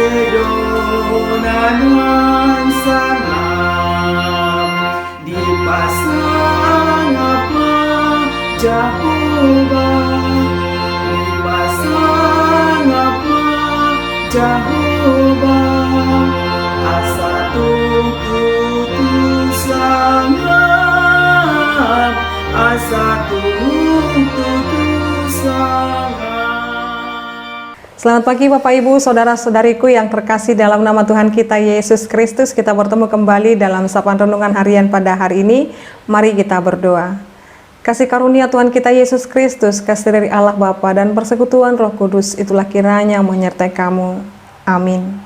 sedonanan sangam dipasang apa Jehovah, dipasang apa Jehovah, asa tutup sangam, asa tutup sangam. Selamat pagi Bapak Ibu, Saudara-saudariku yang terkasih dalam nama Tuhan kita Yesus Kristus. Kita bertemu kembali dalam sapaan renungan harian pada hari ini. Mari kita berdoa. Kasih karunia Tuhan kita Yesus Kristus, kasih dari Allah Bapa dan persekutuan Roh Kudus, itulah kiranya menyertai kamu. Amin.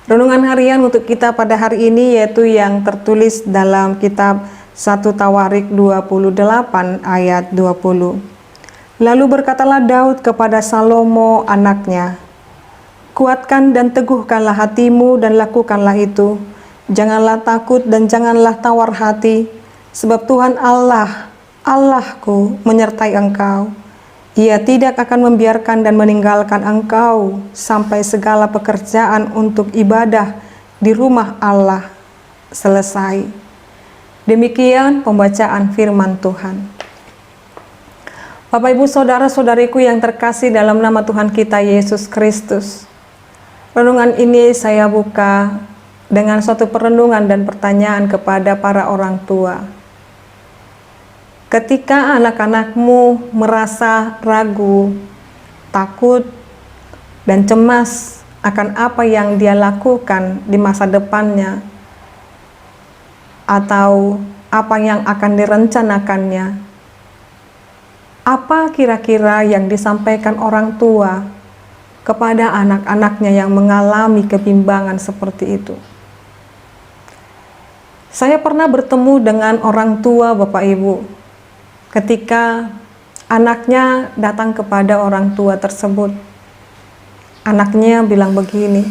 Renungan harian untuk kita pada hari ini yaitu yang tertulis dalam kitab 1 Tawarik 28 ayat 20. Lalu berkatalah Daud kepada Salomo anaknya, kuatkan dan teguhkanlah hatimu dan lakukanlah itu. Janganlah takut dan janganlah tawar hati, sebab Tuhan Allah, Allahku menyertai engkau. Ia tidak akan membiarkan dan meninggalkan engkau sampai segala pekerjaan untuk ibadah di rumah Allah selesai. Demikian pembacaan firman Tuhan. Bapak Ibu Saudara-saudariku yang terkasih dalam nama Tuhan kita Yesus Kristus. Renungan ini saya buka dengan suatu perenungan dan pertanyaan kepada para orang tua. Ketika anak-anakmu merasa ragu, takut, dan cemas akan apa yang dia lakukan di masa depannya, atau apa yang akan direncanakannya, apa kira-kira yang disampaikan orang tua kepada anak-anaknya yang mengalami kebimbangan seperti itu? Saya pernah bertemu dengan orang tua Bapak Ibu ketika anaknya datang kepada orang tua tersebut. Anaknya bilang begini,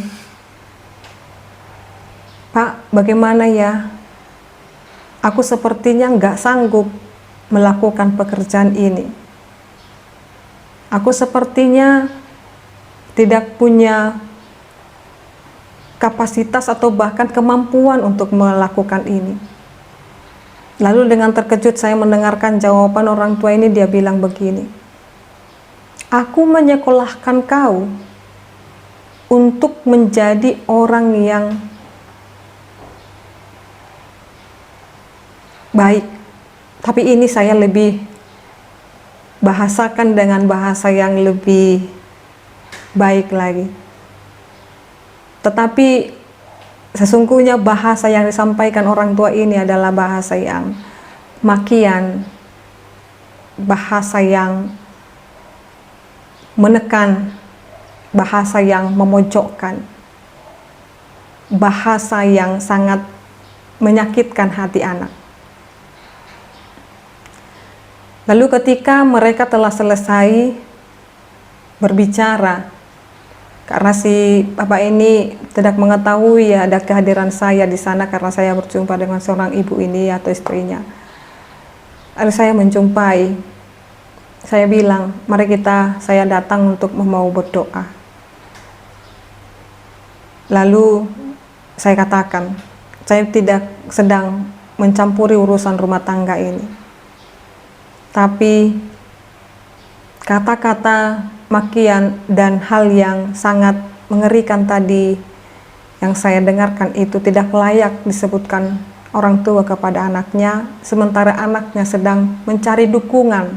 "Pak, bagaimana ya? Aku sepertinya nggak sanggup melakukan pekerjaan ini. Aku sepertinya tidak punya kapasitas atau bahkan kemampuan untuk melakukan ini." Lalu dengan terkejut saya mendengarkan jawaban orang tua ini. Dia bilang begini, "Aku menyekolahkan kau untuk menjadi orang yang baik. Tapi ini saya lebih bahasakan dengan bahasa yang lebih baik lagi. Tetapi sesungguhnya bahasa yang disampaikan orang tua ini adalah bahasa yang makian, bahasa yang menekan, bahasa yang memojokkan, bahasa yang sangat menyakitkan hati anak. Lalu ketika mereka telah selesai berbicara, karena si bapak ini tidak mengetahui ya ada kehadiran saya di sana karena saya berjumpa dengan seorang ibu ini atau istrinya. Lalu saya menjumpai, saya bilang, mari saya datang untuk mau berdoa. Lalu saya katakan, saya tidak sedang mencampuri urusan rumah tangga ini. Tapi kata-kata makian dan hal yang sangat mengerikan tadi yang saya dengarkan itu tidak layak disebutkan orang tua kepada anaknya, sementara anaknya sedang mencari dukungan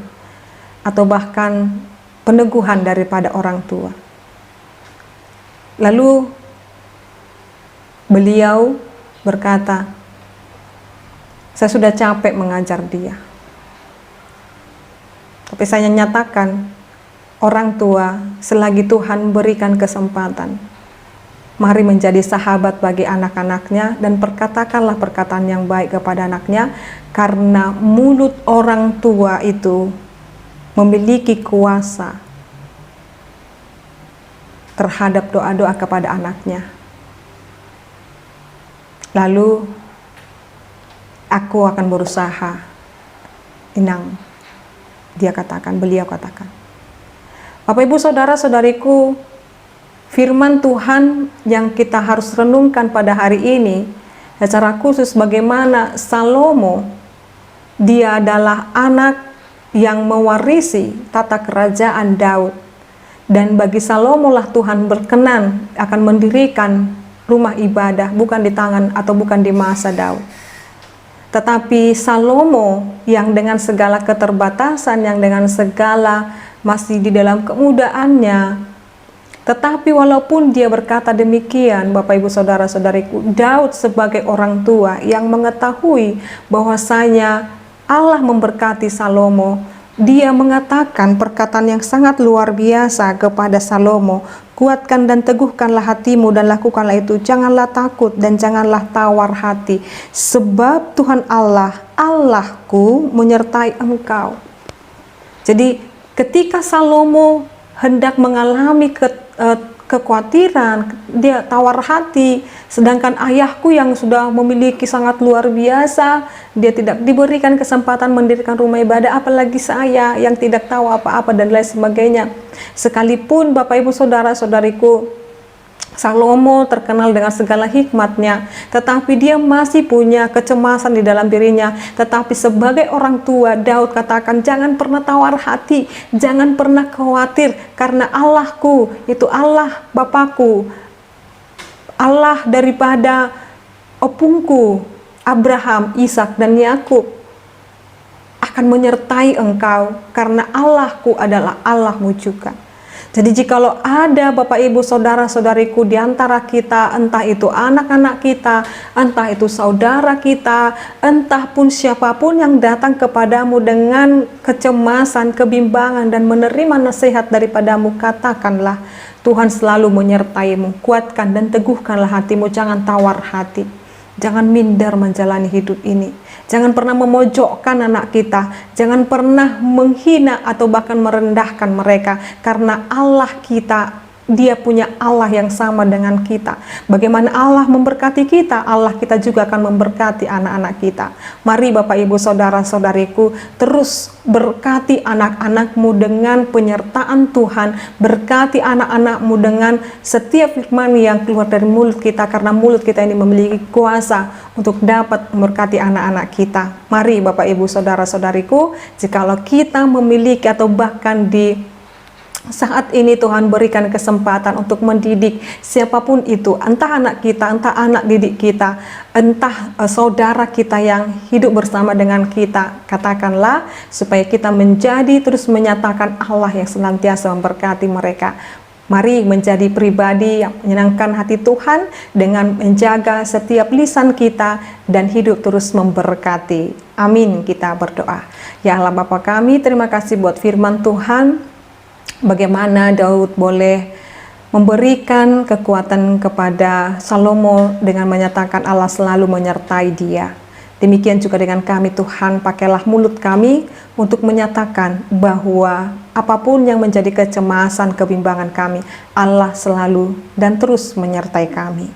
atau bahkan peneguhan daripada orang tua. Lalu beliau berkata, "Saya sudah capek mengajar dia." Tapi saya nyatakan, orang tua selagi Tuhan berikan kesempatan, mari menjadi sahabat bagi anak-anaknya dan perkatakanlah perkataan yang baik kepada anaknya, karena mulut orang tua itu memiliki kuasa terhadap doa-doa kepada anaknya. Lalu aku akan berusaha, Inang, beliau katakan. Bapak Ibu Saudara-saudariku, firman Tuhan yang kita harus renungkan pada hari ini, secara khusus bagaimana Salomo, dia adalah anak yang mewarisi tata kerajaan Daud. Dan bagi Salomo lah Tuhan berkenan akan mendirikan rumah ibadah, bukan di tangan atau bukan di masa Daud. Tetapi Salomo yang dengan segala keterbatasan, yang dengan segala masih di dalam kemudaannya, tetapi walaupun dia berkata demikian, Bapak Ibu Saudara-saudariku, Daud sebagai orang tua yang mengetahui bahwasanya Allah memberkati Salomo, dia mengatakan perkataan yang sangat luar biasa kepada Salomo. Kuatkan dan teguhkanlah hatimu dan lakukanlah itu. Janganlah takut dan janganlah tawar hati. Sebab Tuhan Allah, Allahku menyertai engkau. Jadi ketika Salomo hendak mengalami kekhawatiran, dia tawar hati, sedangkan ayahku yang sudah memiliki sangat luar biasa, dia tidak diberikan kesempatan mendirikan rumah ibadah, apalagi saya yang tidak tahu apa-apa dan lain sebagainya. Sekalipun Bapak Ibu Saudara-saudariku, Salomo terkenal dengan segala hikmatnya, tetapi dia masih punya kecemasan di dalam dirinya. Tetapi sebagai orang tua, Daud katakan, jangan pernah tawar hati, jangan pernah khawatir, karena Allahku, itu Allah Bapakku, Allah daripada opungku, Abraham, Ishak, dan Yakub, akan menyertai engkau, karena Allahku adalah Allahmu juga. Jadi jikalau ada Bapak Ibu Saudara-saudariku di antara kita, entah itu anak-anak kita, entah itu saudara kita, entah pun siapapun yang datang kepadamu dengan kecemasan, kebimbangan, dan menerima nasihat daripadamu, katakanlah, Tuhan selalu menyertaimu. Kuatkan dan teguhkanlah hatimu, jangan tawar hati. Jangan minder menjalani hidup ini. Jangan pernah memojokkan anak kita. Jangan pernah menghina atau bahkan merendahkan mereka. Karena Allah kita, Dia punya Allah yang sama dengan kita. Bagaimana Allah memberkati kita, Allah kita juga akan memberkati anak-anak kita. Mari Bapak Ibu Saudara-saudariku, terus berkati anak-anakmu dengan penyertaan Tuhan. Berkati anak-anakmu dengan setiap firman yang keluar dari mulut kita, karena mulut kita ini memiliki kuasa untuk dapat memberkati anak-anak kita. Mari Bapak Ibu Saudara-saudariku, jikalau kita memiliki atau bahkan di saat ini Tuhan berikan kesempatan untuk mendidik siapapun itu, entah anak kita, entah anak didik kita, entah saudara kita yang hidup bersama dengan kita, katakanlah supaya kita menjadi terus menyatakan Allah yang senantiasa memberkati mereka. Mari menjadi pribadi yang menyenangkan hati Tuhan dengan menjaga setiap lisan kita dan hidup terus memberkati. Amin, kita berdoa. Ya Allah Bapa kami, terima kasih buat firman Tuhan. Bagaimana Daud boleh memberikan kekuatan kepada Salomo dengan menyatakan Allah selalu menyertai dia. Demikian juga dengan kami Tuhan, pakailah mulut kami untuk menyatakan bahwa apapun yang menjadi kecemasan, kebimbangan kami, Allah selalu dan terus menyertai kami.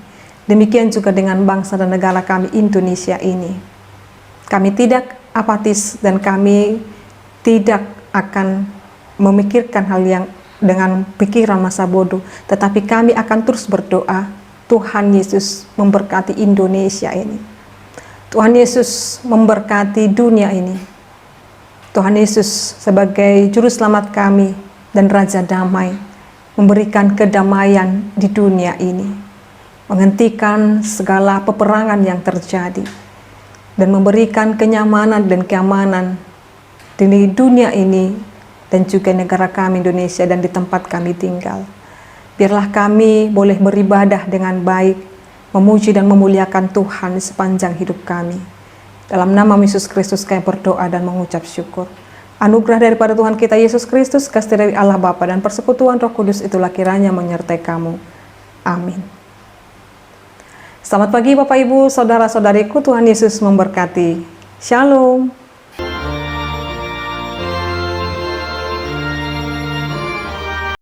Demikian juga dengan bangsa dan negara kami Indonesia ini. Kami tidak apatis dan kami tidak akan memikirkan hal yang dengan pikiran masa bodoh, tetapi kami akan terus berdoa, Tuhan Yesus memberkati Indonesia ini. Tuhan Yesus memberkati dunia ini. Tuhan Yesus sebagai juru selamat kami dan Raja Damai, memberikan kedamaian di dunia ini, menghentikan segala peperangan yang terjadi, dan memberikan kenyamanan dan keamanan di dunia ini, dan juga negara kami Indonesia dan di tempat kami tinggal. Biarlah kami boleh beribadah dengan baik, memuji dan memuliakan Tuhan sepanjang hidup kami. Dalam nama Yesus Kristus kami berdoa dan mengucap syukur. Anugerah daripada Tuhan kita Yesus Kristus, kasih dari Allah Bapa dan persekutuan Roh Kudus itulah kiranya menyertai kamu. Amin. Selamat pagi Bapak Ibu, Saudara-saudariku, Tuhan Yesus memberkati. Shalom.